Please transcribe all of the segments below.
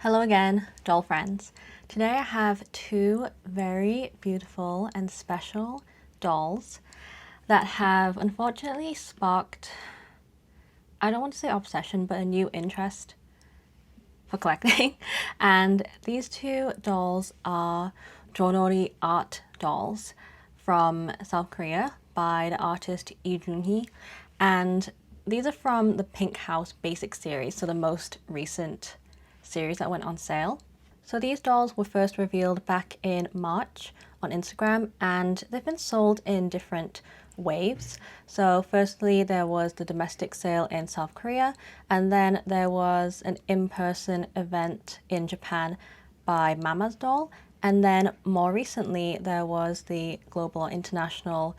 Hello again, doll friends. Today I have two very beautiful and special dolls that have unfortunately sparked, I don't want to say obsession, but a new interest for collecting. And these two dolls are jjolly art dolls from South Korea by the artist Lee Junhee, and these are from the Pink House Basic series, so the most recent series that went on sale. So these dolls were first revealed back in March on Instagram, and they've been sold in different waves. So firstly there was the domestic sale in South Korea, and then there was an in-person event in Japan by Mama's Doll, and then more recently there was the global international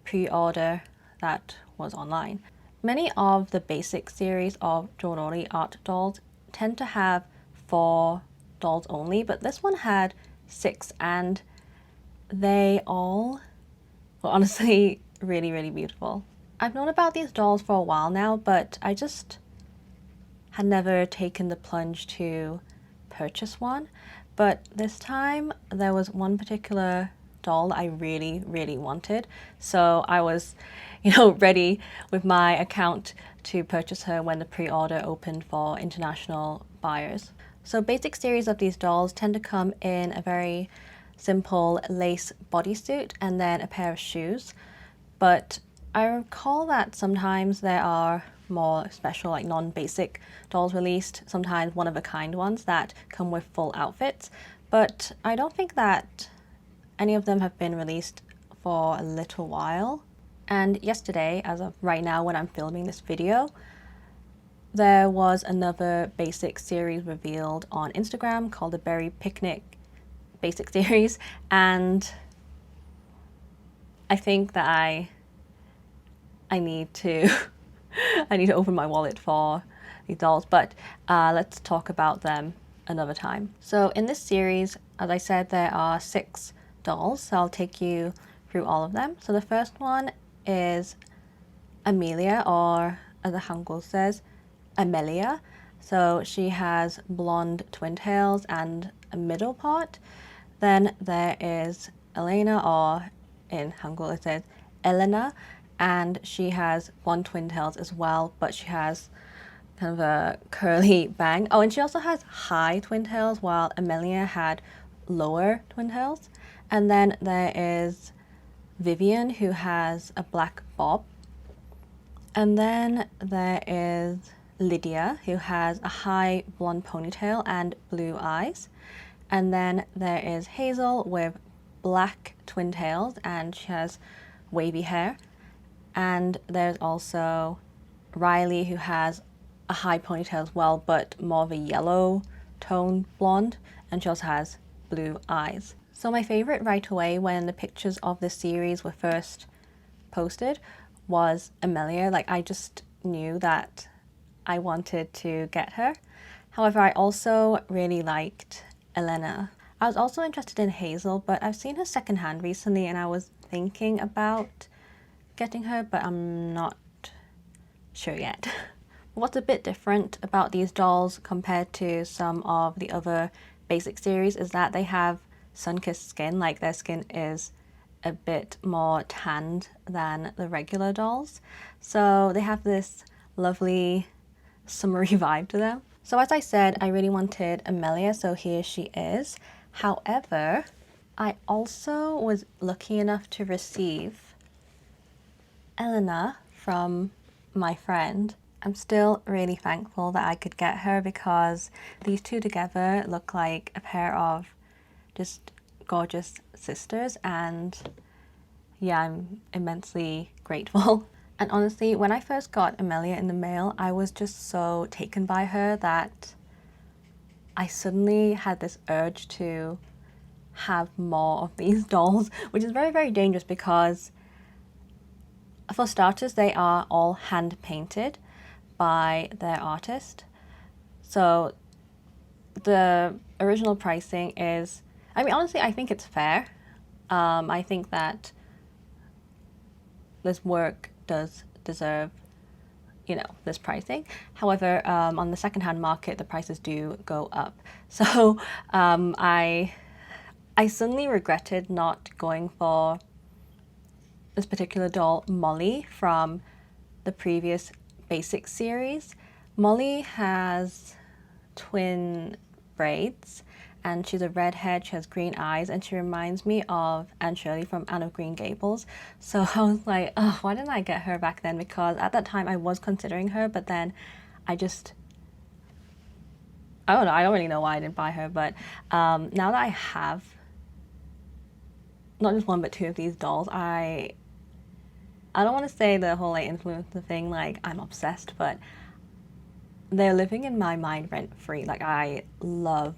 pre-order that was online. Many of the basic series of jjorori art dolls tend to have 4 dolls only, but this one had 6, and they all were honestly really beautiful. I've known about these dolls for a while now, but I just had never taken the plunge to purchase one. But this time there was one particular doll that I really wanted, so I was ready with my account to purchase her when the pre-order opened for international buyers. So basic series of these dolls tend to come in a very simple lace bodysuit and then a pair of shoes, but I recall that sometimes there are more special, like non-basic dolls released, sometimes one-of-a-kind ones that come with full outfits, but I don't think that any of them have been released for a little while. And yesterday, as of right now when I'm filming this video, there was another basic series revealed on Instagram called the Berry Picnic Basic Series, and I think that I need to I need to open my wallet for these dolls, but let's talk about them another time. So in this series, as I said, there are 6 dolls, so I'll take you through all of them. So the first one is Amelia, or as the Hangul says, Amelia. So she has blonde twin tails and a middle part. Then there is Elena, or in Hangul it says Elena, and she has blonde twin tails as well, but she has kind of a curly bang. Oh, and she also has high twin tails, while Amelia had lower twin tails. And then there is Vivian, who has a black bob. And then there is Lydia, who has a high blonde ponytail and blue eyes. And then there is Hazel with black twin tails, and she has wavy hair. And there's also Riley, who has a high ponytail as well, but more of a yellow toned blonde, and she also has blue eyes. So my favorite right away when the pictures of this series were first posted was Amelia. Like, I just knew that I wanted to get her. However, I also really liked Elena. I was also interested in Hazel, but I've seen her secondhand recently and I was thinking about getting her, but I'm not sure yet. What's a bit different about these dolls compared to some of the other basic series is that they have sun-kissed skin. Like, their skin is a bit more tanned than the regular dolls, so they have this lovely summery vibe to them. So as I said, I really wanted Amelia, so here she is. However, I also was lucky enough to receive Elena from my friend. I'm still really thankful that I could get her, because these two together look like a pair of just gorgeous sisters, and yeah, I'm immensely grateful. And honestly, when I first got Amelia in the mail, I was just so taken by her that I suddenly had this urge to have more of these dolls, which is very dangerous because, for starters, they are all hand painted by their artist. So the original pricing is, I mean, honestly, I think it's fair. I think that this work does deserve you know, this pricing. However, on the secondhand market, the prices do go up. So I suddenly regretted not going for this particular doll, Molly, from the previous basic series. Molly has twin braids and she's a redhead, she has green eyes, and she reminds me of Anne Shirley from Anne of Green Gables. So I was like, oh, why didn't I get her back then? Because at that time I was considering her, but then I don't know, I don't really know why I didn't buy her, but now that I have not just one but two of these dolls, I don't want to say the whole like influencer thing, like I'm obsessed, but they're living in my mind rent free. Like I love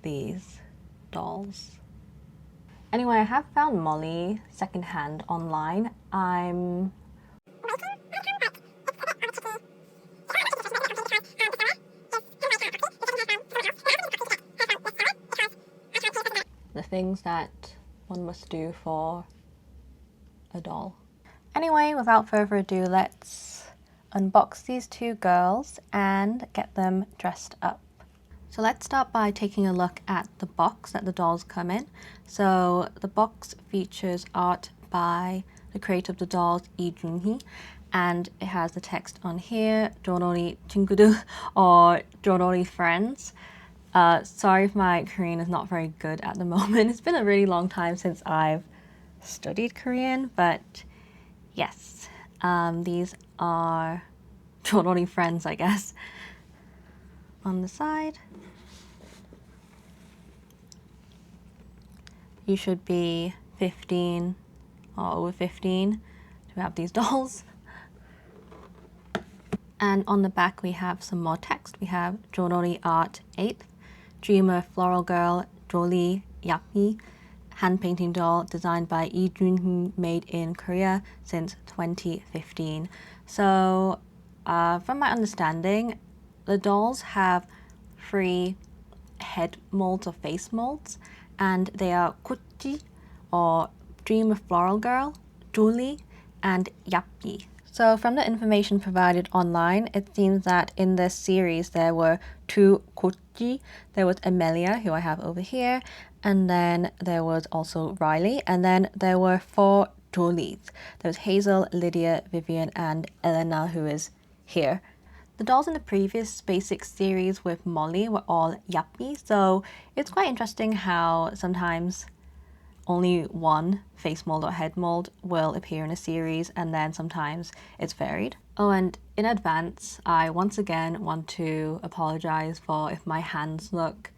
these dolls. Anyway, I have found Molly secondhand online. The things that one must do for a doll. Anyway, without further ado, let's unbox these two girls and get them dressed up. So let's start by taking a look at the box that the dolls come in. So the box features art by the creator of the dolls, Lee Junhee, and it has the text on here, jjorori 친구들, or jjorori friends. Sorry if my Korean is not very good at the moment. It's been a really long time since I've studied Korean, but yes, these are jjorori friends, I guess. On the side, you should be 15 or over 15 to have these dolls. And on the back we have some more text. We have jjorori art 8th, dreamer floral girl, jjolly yapi, hand painting doll designed by Lee Junhee, made in Korea since 2015. So from my understanding, the dolls have 3 head molds or face molds, and they are kkotji or dreamer floral girl, jjolly, and yapi. So from the information provided online, it seems that in this series there were 2 kkotji. There was Amelia, who I have over here, and then there was also Riley, and then there were 4 jjollies. There was Hazel, Lydia, Vivian, and Elena, who is here. The dolls in the previous basic series with Molly were all yappy, so it's quite interesting how sometimes only one face mold or head mold will appear in a series, and then sometimes it's varied. Oh, and in advance, I once again want to apologize for if my hands look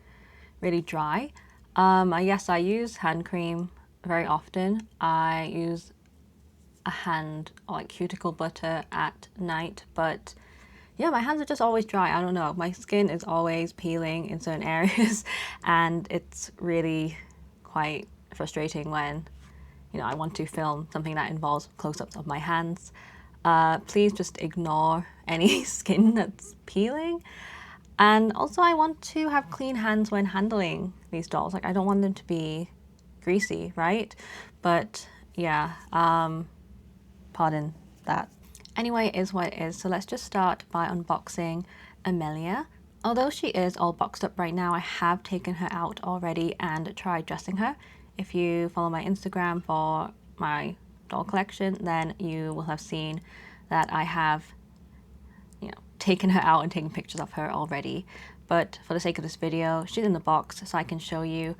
really dry. Yes, I use hand cream very often. I use a hand or like cuticle butter at night, but yeah, my hands are just always dry. I don't know. My skin is always peeling in certain areas, and it's really quite frustrating when, you know, I want to film something that involves close-ups of my hands. Please just ignore any skin that's peeling. And also, I want to have clean hands when handling these dolls. Like, I don't want them to be greasy, right? But yeah, pardon that. Anyway, it is what it is. So let's just start by unboxing Amelia. Although she is all boxed up right now, I have taken her out already and tried dressing her. If you follow my Instagram for my doll collection, then you will have seen that I have, you know, taken her out and taken pictures of her already. But for the sake of this video, she's in the box so I can show you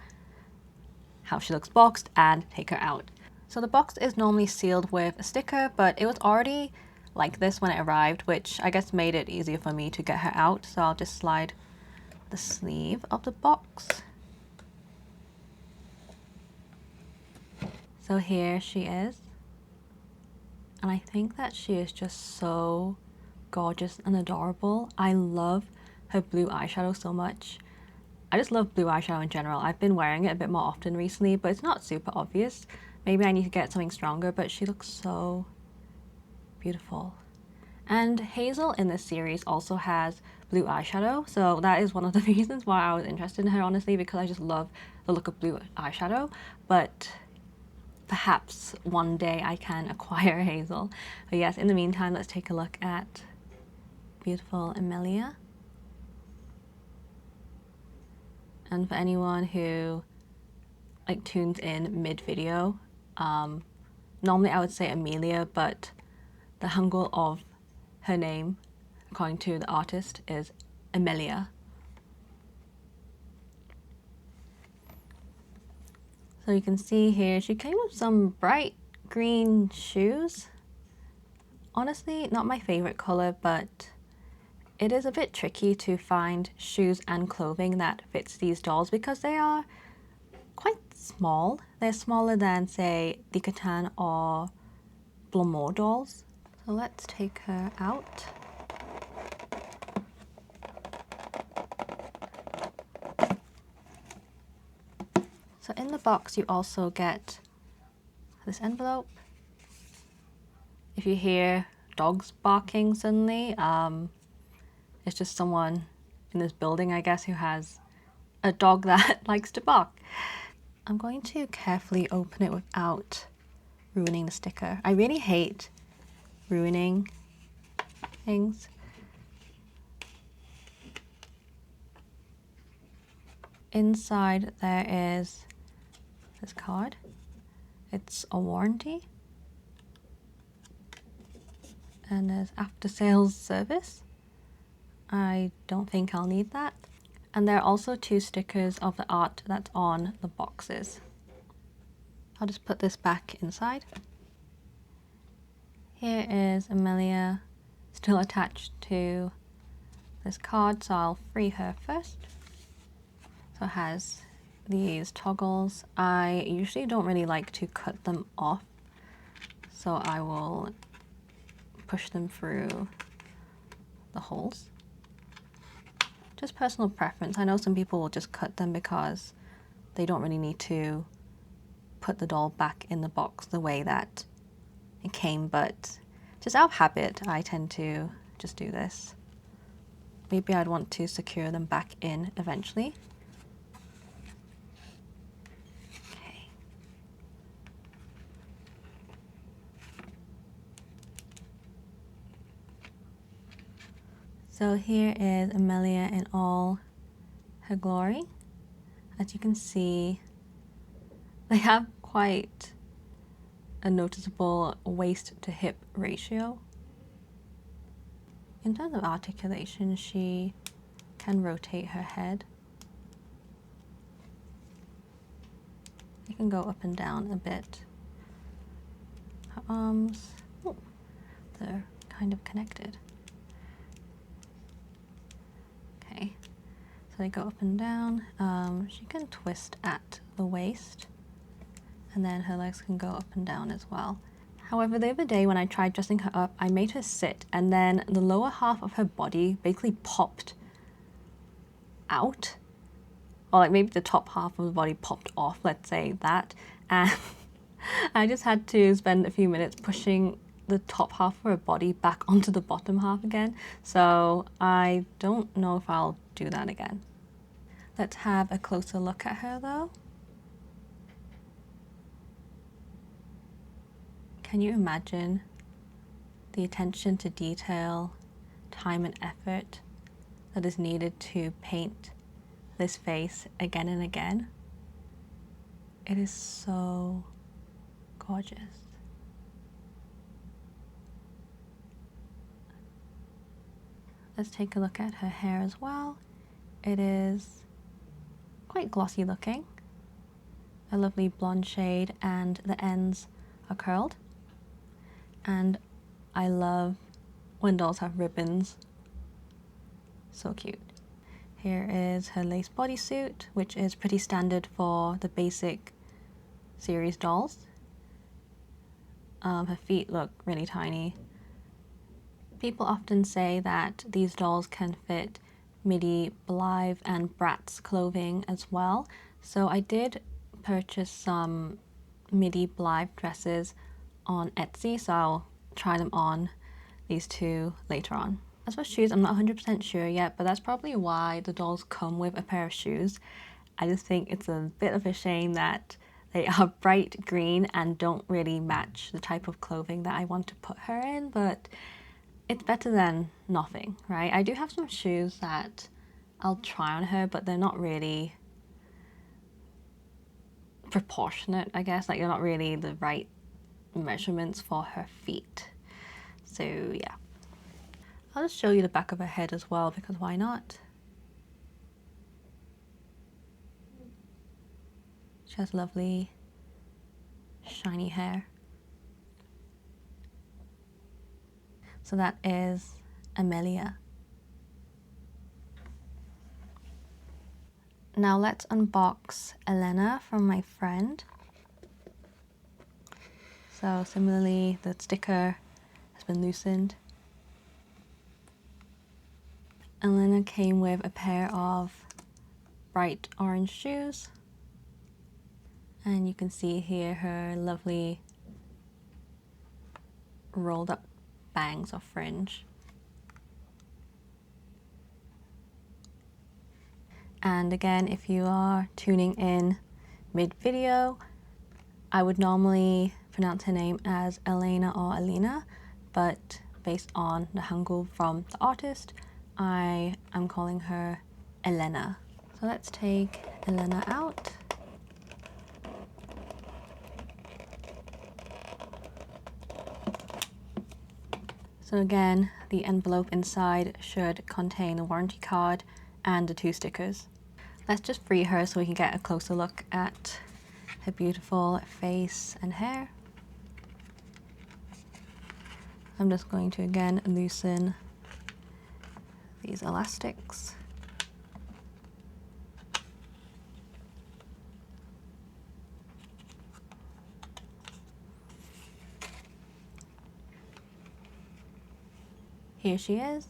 how she looks boxed and take her out. So the box is normally sealed with a sticker, but it was already like this when it arrived, which I guess made it easier for me to get her out. So I'll just slide the sleeve of the box. So here she is. And I think that she is just so gorgeous and adorable. I love her blue eyeshadow so much. I just love blue eyeshadow in general. I've been wearing it a bit more often recently, but it's not super obvious. Maybe I need to get something stronger, but she looks so beautiful. And Hazel in this series also has blue eyeshadow, so that is one of the reasons why I was interested in her, honestly, because I just love the look of blue eyeshadow. But perhaps one day I can acquire Hazel. But yes, in the meantime, let's take a look at beautiful Amelia. And for anyone who like tunes in mid-video, normally I would say Amelia, but the hangul of her name, according to the artist, is Amelia. So you can see here, she came with some bright green shoes. Honestly, not my favorite color, but it is a bit tricky to find shoes and clothing that fits these dolls because they are quite small. They're smaller than, say, licca-chan or Blomo dolls. So let's take her out. So in the box you also get this envelope. If you hear dogs barking suddenly, it's just someone in this building, I guess, who has a dog that likes to bark. I'm going to carefully open it without ruining the sticker. I really hate ruining things. Inside there is this card. It's a warranty. And there's after sales service. I don't think I'll need that. And there are also 2 stickers of the art that's on the boxes. I'll just put this back inside. Here is Amelia still attached to this card, so I'll free her first. So it has these toggles. I usually don't really like to cut them off, so I will push them through the holes. Just personal preference. I know some people will just cut them because they don't really need to put the doll back in the box the way that it came, but just out of habit, I tend to just do this. Maybe I'd want to secure them back in eventually. Okay. So here is Amelia in all her glory. As you can see, they have quite a noticeable waist to hip ratio. In terms of articulation, she can rotate her head. You can go up and down a bit. Her arms, oh, they're kind of connected. Okay, so they go up and down. She can twist at the waist, and then her legs can go up and down as well. However, the other day when I tried dressing her up, I made her sit, and then the lower half of her body basically popped out. Or like maybe the top half of the body popped off, let's say that. And I just had to spend a few minutes pushing the top half of her body back onto the bottom half again. So I don't know if I'll do that again. Let's have a closer look at her though. Can you imagine the attention to detail, time and effort that is needed to paint this face again and again? It is so gorgeous. Let's take a look at her hair as well. It is quite glossy looking, a lovely blonde shade, and the ends are curled. And I love when dolls have ribbons. So cute. Here is her lace bodysuit, which is pretty standard for the basic series dolls. Her feet look really tiny. People often say that these dolls can fit Midi, Blythe, and Bratz clothing as well. So I did purchase some Midi Blythe dresses on Etsy, so I'll try them on, these 2, later on. As for shoes, I'm not 100% sure yet, but that's probably why the dolls come with a pair of shoes. I just think it's a bit of a shame that They are bright green and don't really match the type of clothing that I want to put her in, but it's better than nothing, right? I do have some shoes that I'll try on her, but they're not really proportionate, I guess. Like, they're not really the right measurements for her feet. So yeah. I'll just show you the back of her head as well, because why not? She has lovely shiny hair. So that is Amelia. Now let's unbox Elena from my friend. So similarly, the sticker has been loosened. Elena came with a pair of bright orange shoes. And you can see here her lovely rolled up bangs or fringe. And again, if you are tuning in mid-video, I would normally pronounce her name as Elena or Elena, but based on the Hangul from the artist, I am calling her Elena. So let's take Elena out. So again, the envelope inside should contain a warranty card and the 2 stickers. Let's just free her so we can get a closer look at her beautiful face and hair. I'm just going to again loosen these elastics. Here she is,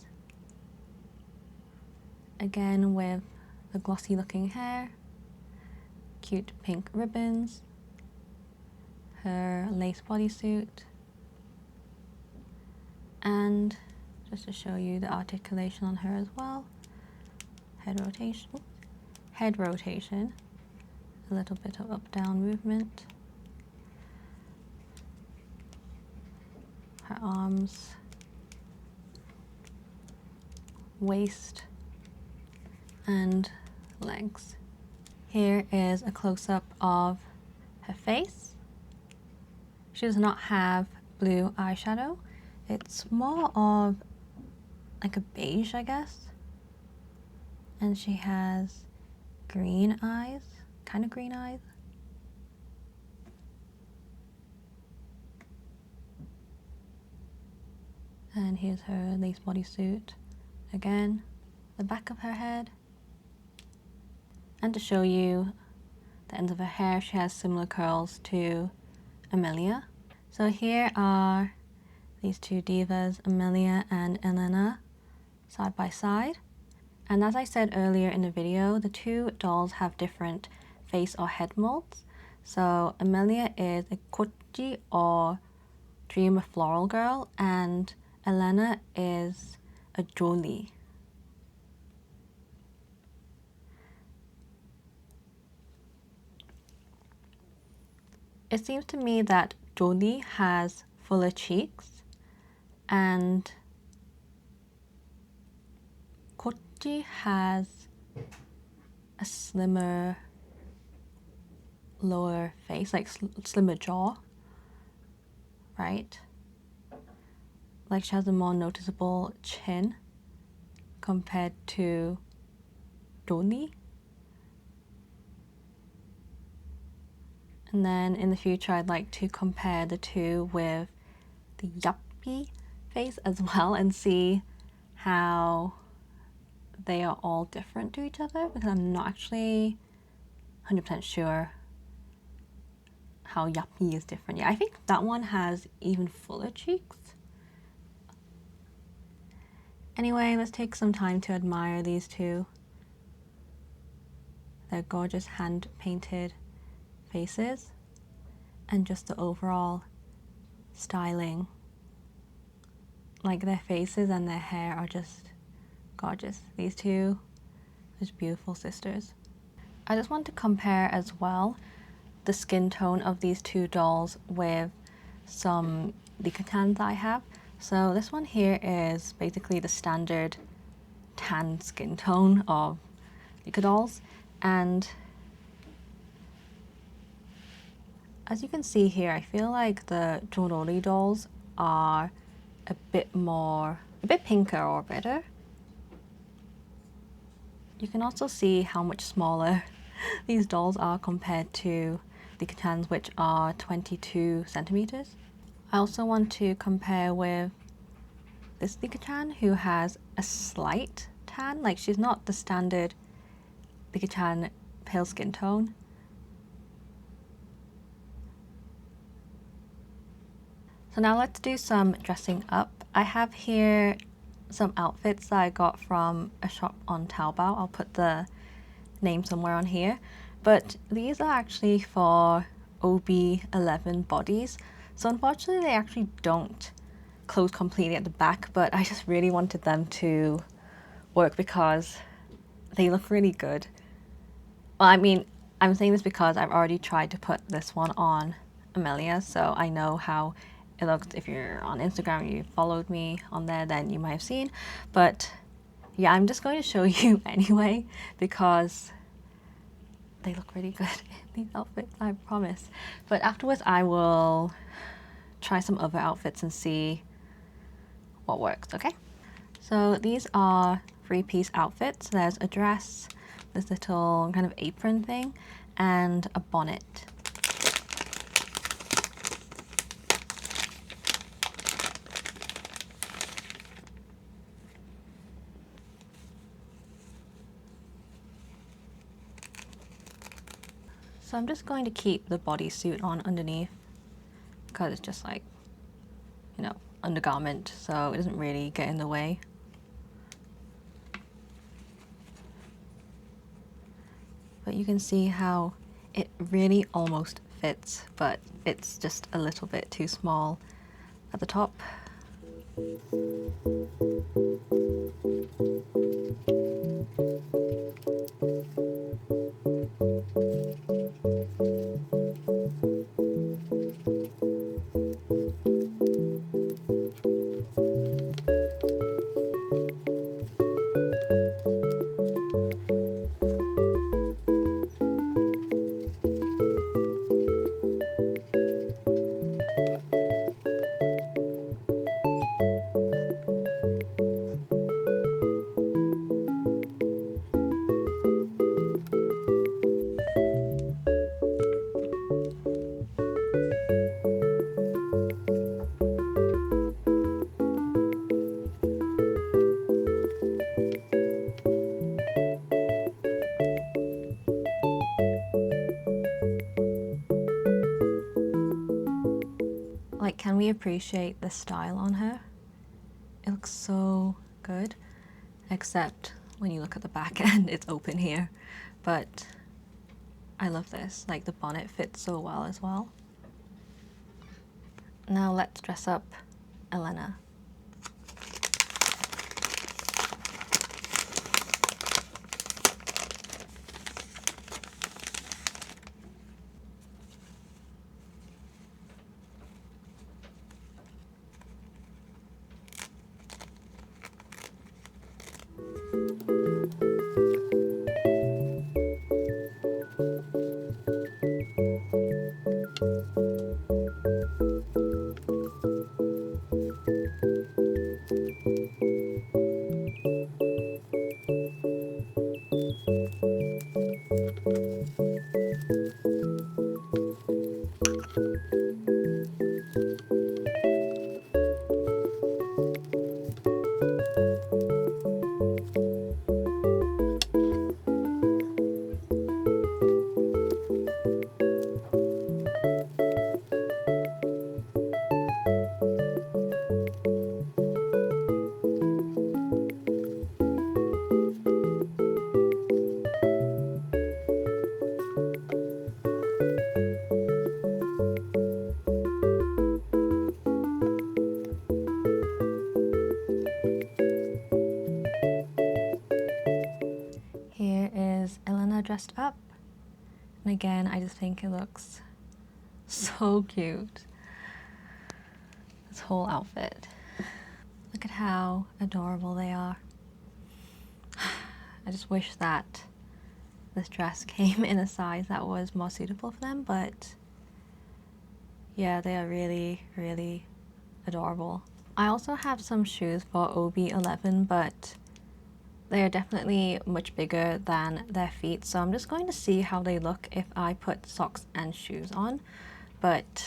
again with the glossy looking hair, cute pink ribbons, her lace bodysuit, and just to show you the articulation on her as well, head rotation, a little bit of up-down movement, her arms, waist, and legs. Here is a close-up of her face. She does not have blue eyeshadow. It's more of like a beige, I guess. And she has green eyes, kind of green eyes. And here's her lace bodysuit again, the back of her head. And to show you the ends of her hair, she has similar curls to Amelia. So here are these 2 divas, Amelia and Elena, side by side. And as I said earlier in the video, the 2 dolls have different face or head molds. So Amelia is a kkotji or dream floral girl, and Elena is a jjolly. It seems to me that jjolly has fuller cheeks and kkotji has a slimmer lower face, like slimmer jaw, right? Like she has a more noticeable chin compared to jjolly. And then in the future, I'd like to compare the 2 with the yuppie face as well and see how they are all different to each other, because I'm not actually 100% sure how yuppie is different. Yeah, I think that one has even fuller cheeks. Anyway, let's take some time to admire these 2. Their gorgeous hand-painted faces and just the overall styling. Like, their faces and their hair are just gorgeous. These 2, just beautiful sisters. I just want to compare as well the skin tone of these two dolls with some licca-chans that I have. So this one here is basically the standard tan skin tone of licca dolls, and as you can see here, I feel like the jjolly dolls are a bit pinker or better. You can also see how much smaller these dolls are compared to the licca-chans, which are 22 centimeters. I also want to compare with this licca-chan, who has a slight tan. Like, she's not the standard licca-chan pale skin tone. So now let's do some dressing up. I have here some outfits that I got from a shop on Taobao. I'll put the name somewhere on here. But these are actually for OB11 bodies. So unfortunately, they actually don't close completely at the back, but I just really wanted them to work because they look really good. Well, I mean, I'm saying this because I've already tried to put this one on Amelia, so I know how it looks. If you're on Instagram, you followed me on there, then you might have seen. But yeah, I'm just going to show you anyway because they look really good in these outfits, I promise. But afterwards, I will try some other outfits and see what works, okay? So these are three-piece outfits. There's a dress, this little kind of apron thing, and a bonnet. So I'm just going to keep the bodysuit on underneath because it's just like, you know, undergarment, so it doesn't really get in the way. But you can see how it really almost fits, but it's just a little bit too small at the top. Like, can we appreciate the style on her? It looks so good, except when you look at the back end, it's open here. But I love this, like the bonnet fits so well as well. Now let's dress up Elena. Here is Elena dressed up. And again, I just think it looks so cute. This whole outfit. Look at how adorable they are. I just wish that this dress came in a size that was more suitable for them, but yeah, they are really, really adorable. I also have some shoes for OB11, but they are definitely much bigger than their feet, so I'm just going to see how they look if I put socks and shoes on. But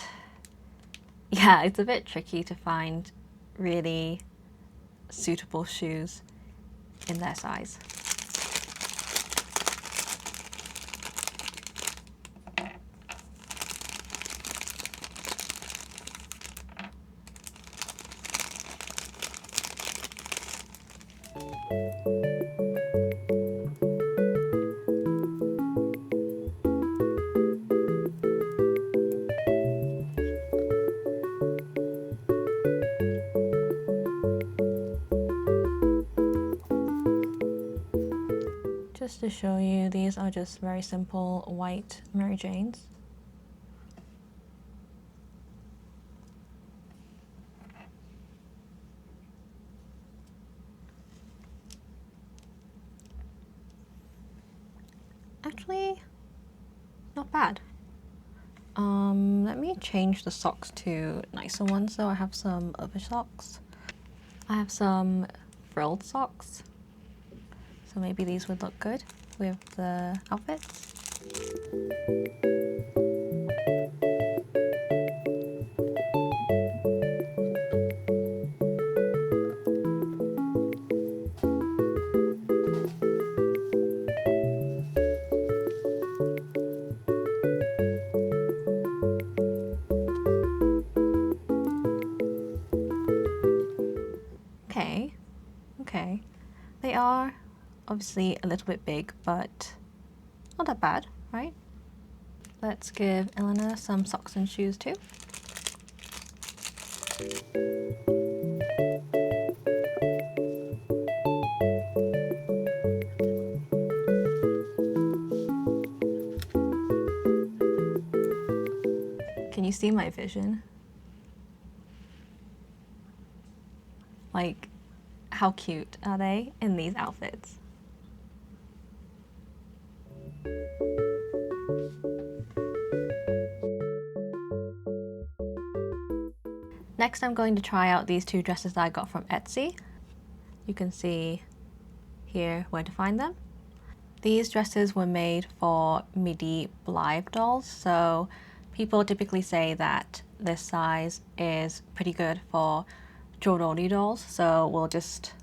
yeah, it's a bit tricky to find really suitable shoes in their size. Just to show you, these are just very simple white Mary Janes. Actually, not bad. Let me change the socks to nicer ones. So I have some other socks. I have some frilled socks. So maybe these would look good with the outfits. Okay. They are obviously a little bit big, but not that bad, right? Let's give Elena some socks and shoes too. Can you see my vision? Like, how cute are they in these outfits? Next, I'm going to try out these two dresses that I got from Etsy. You can see here where to find them. These dresses were made for midi Blythe dolls, so people typically say that this size is pretty good for jjorori dolls, so we'll just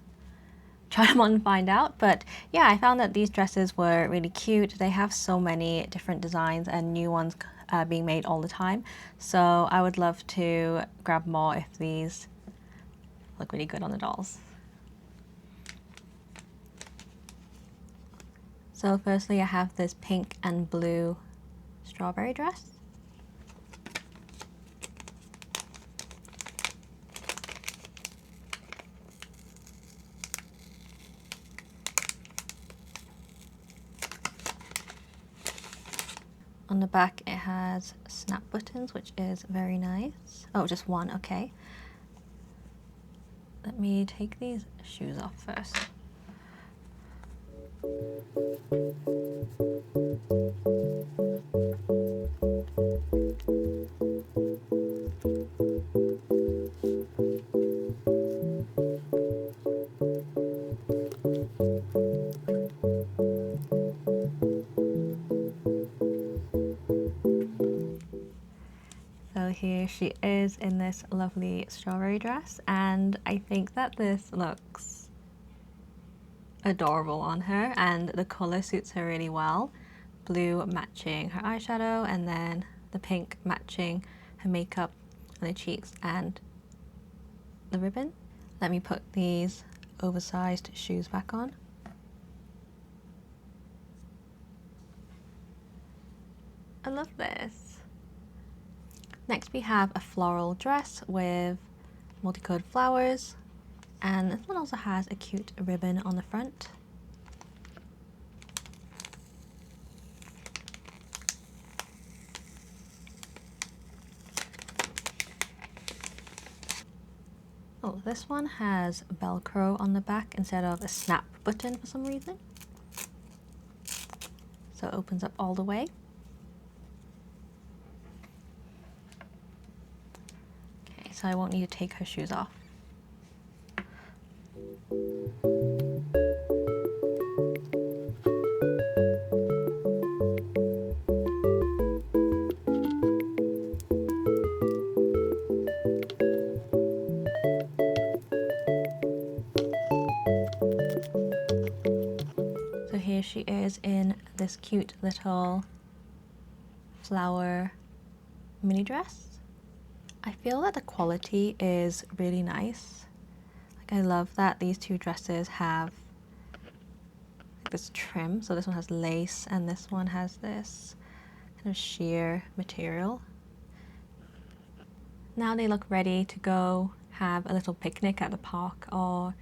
try them on and find out. But yeah, I found that these dresses were really cute. They have so many different designs and new ones being made all the time, so I would love to grab more if these look really good on the dolls. So firstly, I have this pink and blue strawberry dress. On the back it has snap buttons, which is very nice. Oh, just one, okay. Let me take these shoes off first. So here she is in this lovely strawberry dress, and I think that this looks adorable on her, and the colour suits her really well. Blue matching her eyeshadow, and then the pink matching her makeup on the cheeks and the ribbon. Let me put these oversized shoes back on. I love this. Next we have a floral dress with multicolored flowers, and this one also has a cute ribbon on the front. Oh, this one has Velcro on the back instead of a snap button for some reason. So it opens up all the way. Okay, so I won't need to take her shoes off. So here she is in this cute little flower mini dress. I feel that the quality is really nice. Like, I love that these two dresses have this trim. So this one has lace and this one has this kind of sheer material. Now they look ready to go have a little picnic at the park or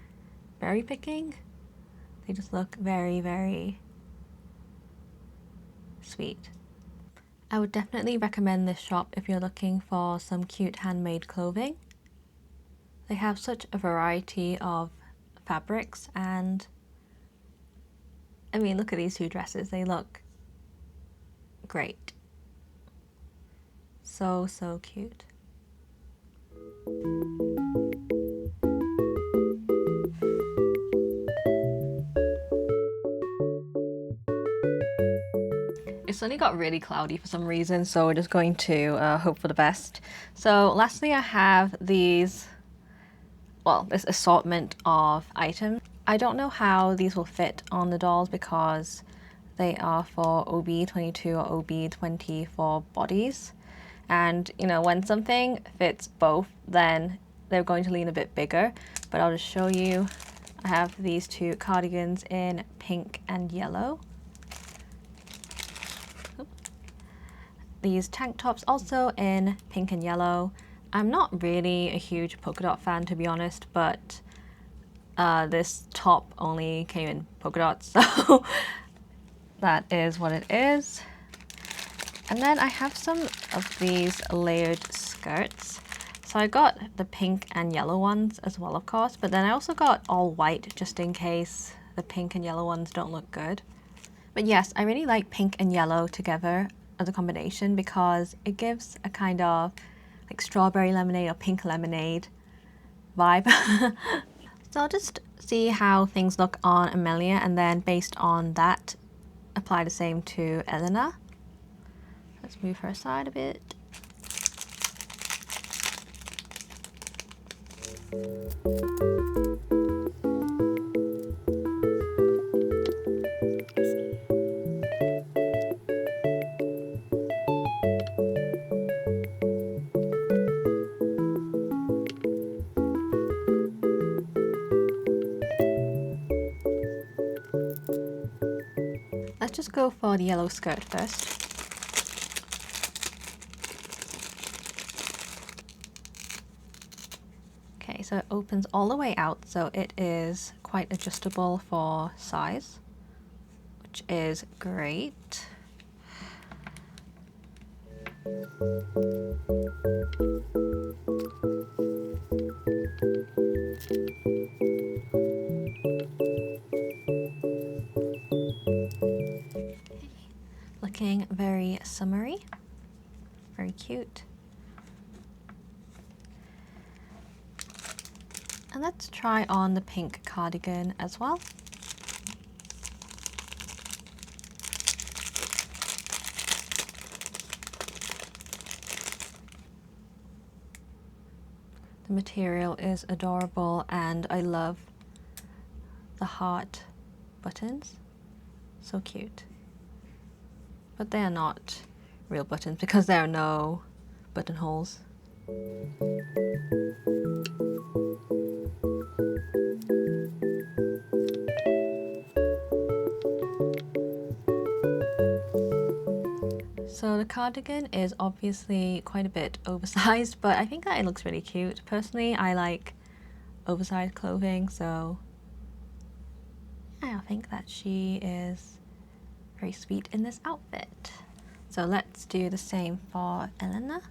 berry picking. They just look very, very sweet. I would definitely recommend this shop if you're looking for some cute handmade clothing. They have such a variety of fabrics, and I mean, look at these two dresses. They look great. So, so cute. It's suddenly got really cloudy for some reason, so we're just going to hope for the best. So lastly, I have these, well, this assortment of items. I don't know how these will fit on the dolls because they are for OB22 or OB24 bodies. And, you know, when something fits both, then they're going to lean a bit bigger. But I'll just show you. I have these two cardigans in pink and yellow. These tank tops also in pink and yellow. I'm not really a huge polka dot fan, to be honest, but this top only came in polka dots, so that is what it is. And then I have some of these layered skirts. So I got the pink and yellow ones as well, of course, but then I also got all white just in case the pink and yellow ones don't look good. But yes, I really like pink and yellow together as a combination because it gives a kind of like strawberry lemonade or pink lemonade vibe. So I'll just see how things look on Amelia, and then based on that, apply the same to Elena. Let's move her aside a bit. Let's just go for the yellow skirt first. Okay, so it opens all the way out, so it is quite adjustable for size, which is great. Looking very summery, very cute. And let's try on the pink cardigan as well. The material is adorable and I love the heart buttons. So cute. But they are not real buttons because there are no buttonholes. So the cardigan is obviously quite a bit oversized, but I think that it looks really cute. Personally, I like oversized clothing, so I think that she is very sweet in this outfit. So let's do the same for Elena.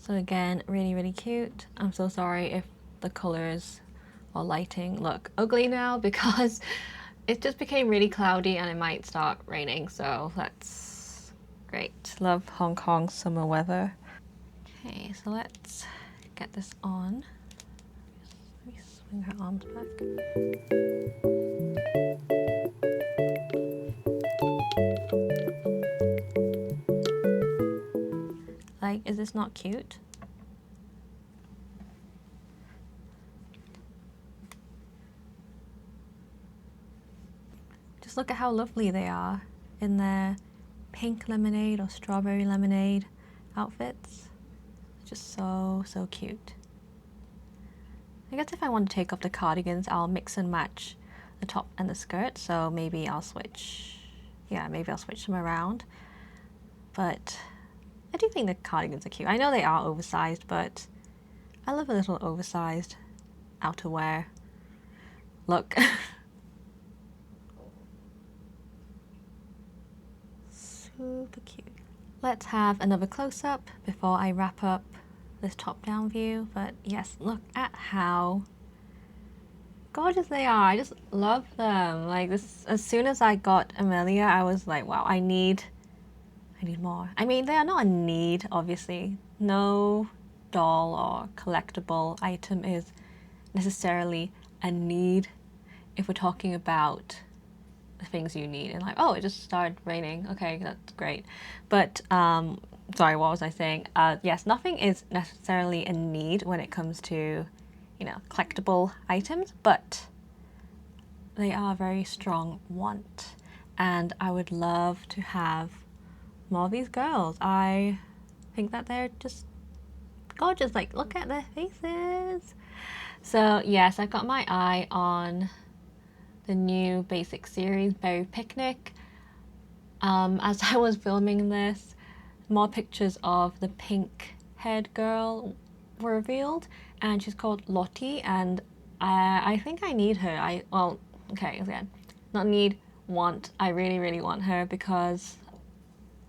So again, really, really cute. I'm so sorry if the colors or lighting look ugly now because it just became really cloudy and it might start raining. So that's great. Love Hong Kong summer weather. Okay, so let's get this on. Let me swing her arms back. Like, is this not cute? Just look at how lovely they are in their pink lemonade or strawberry lemonade outfits. Just so, so cute. I guess if I want to take off the cardigans, I'll mix and match the top and the skirt. So maybe I'll switch, yeah, maybe I'll switch them around. But I do think the cardigans are cute. I know they are oversized, but I love a little oversized outerwear look. Super cute. Let's have another close-up before I wrap up this top-down view. But yes, look at how gorgeous they are. I just love them. Like this, as soon as I got Amelia, I was like, wow, I need more. I mean, they are not a need, obviously. No doll or collectible item is necessarily a need if we're talking about the things you need. And like, oh, it just started raining. Okay, that's great. But sorry, what was I saying? Yes, nothing is necessarily a need when it comes to, you know, collectible items, but they are a very strong want. And I would love to have more of these girls. I think that they're just gorgeous. Like, look at their faces. So yes, I've got my eye on the new basic series, Berry Picnic. As I was filming this, more pictures of the pink haired girl were revealed, and she's called Lottie, and I think I need her. Well, okay, again, not need, want. I really, really want her because,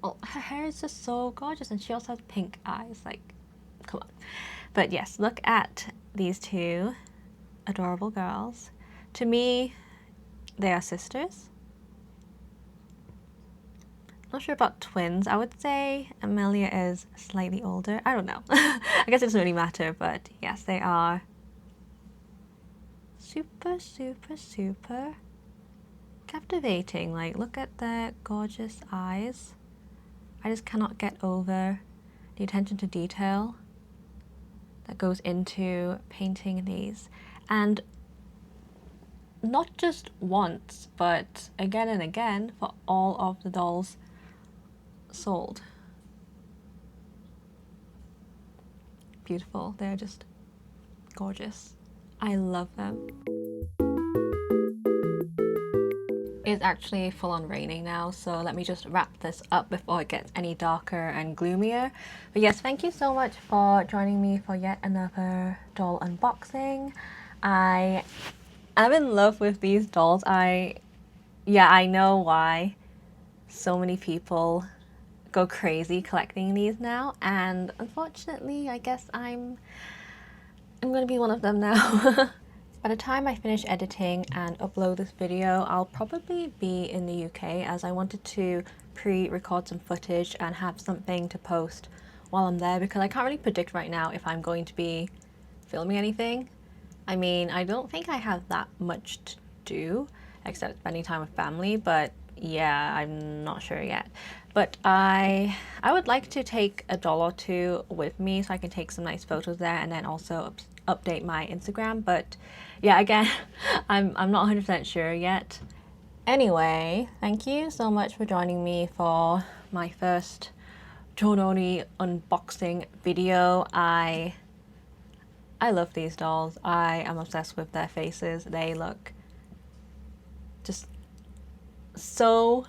well, her hair is just so gorgeous, and she also has pink eyes. Like, come on. But yes, look at these two adorable girls. To me, they are sisters. Not sure about twins. I would say Amelia is slightly older. I don't know. I guess it doesn't really matter, but yes, they are super, super, super captivating. Like, look at their gorgeous eyes. I just cannot get over the attention to detail that goes into painting these. And not just once, but again and again for all of the dolls sold. Beautiful. They're just gorgeous. I love them. It's actually full on raining now, so let me just wrap this up before it gets any darker and gloomier. But yes, thank you so much for joining me for yet another doll unboxing. I'm in love with these dolls. I know why so many people go crazy collecting these now, and unfortunately, I guess I'm gonna be one of them now. By the time I finish editing and upload this video, I'll probably be in the UK, as I wanted to pre-record some footage and have something to post while I'm there, because I can't really predict right now if I'm going to be filming anything. I mean, I don't think I have that much to do except spending time with family, but yeah, I'm not sure yet. But I would like to take a doll or two with me so I can take some nice photos there, and then also update my Instagram. But yeah, again, I'm not 100% sure yet. Anyway, thank you so much for joining me for my first jjorori unboxing video. I love these dolls. I am obsessed with their faces. They look just so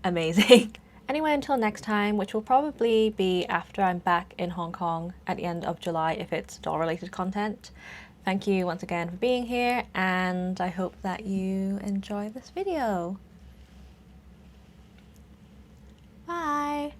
amazing. Anyway, until next time, which will probably be after I'm back in Hong Kong at the end of July if it's doll related content. Thank you once again for being here, and I hope that you enjoy this video. Bye!